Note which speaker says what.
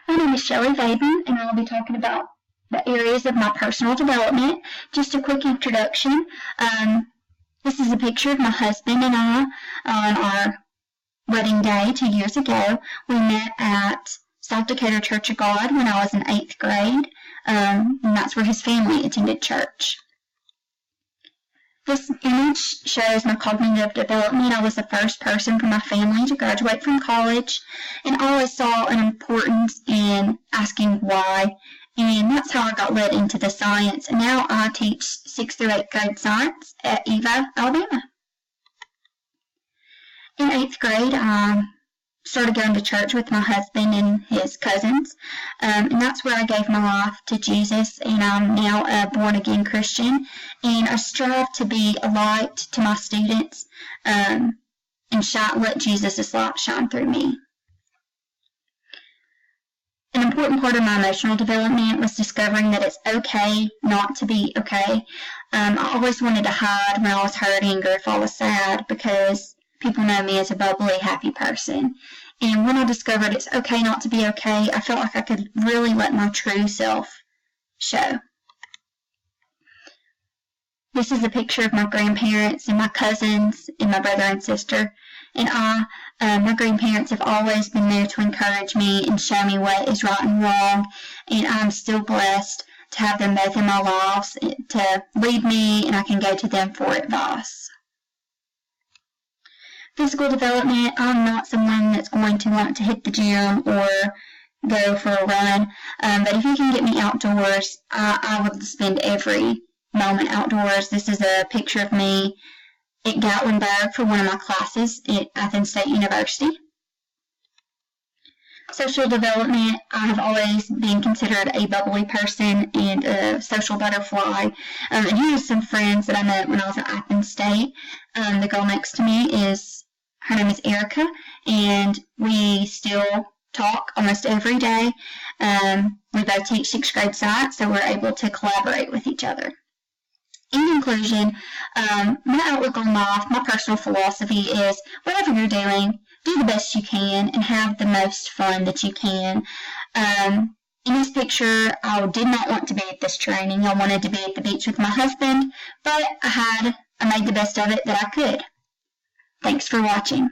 Speaker 1: My name is Shelley Vaden, and I'll be talking about the areas of my personal development. Just a quick introduction. This is a picture of my husband and I on our wedding day 2 years ago. We met at South Dakota Church of God when I was in 8th grade, and that's where his family attended church. This image shows my cognitive development. I was the first person from my family to graduate from college, and I always saw an importance in asking why, and that's how I got led into the science. And now I teach 6th through 8th grade science at Eva, Alabama. In 8th grade, I started going to church with my husband and his cousins, and that's where I gave my life to Jesus, and I'm now a born-again Christian, and I strive to be a light to my students and let Jesus' light shine through me. An important part of my emotional development was discovering that it's okay not to be okay. I always wanted to hide when I was hurting or if I was sad, because people know me as a bubbly, happy person. And when I discovered it's okay not to be okay, I felt like I could really let my true self show. This is a picture of my grandparents and my cousins and my brother and sister. And my grandparents have always been there to encourage me and show me what is right and wrong. And I'm still blessed to have them both in my lives to lead me, and I can go to them for advice. Physical development, I'm not someone that's going to want to hit the gym or go for a run, but if you can get me outdoors, I would spend every moment outdoors. This is a picture of me at Gatlinburg for one of my classes at Athens State University. Social development, I have always been considered a bubbly person and a social butterfly. And here's some friends that I met when I was at Athens State. The girl next to me her name is Erica, and we still talk almost every day. We both teach 6th grade science, so we're able to collaborate with each other. In conclusion, my outlook on life, my personal philosophy is whatever you're doing, do the best you can and have the most fun that you can. In this picture, I did not want to be at this training. I wanted to be at the beach with my husband, but I made the best of it that I could. Thanks for watching.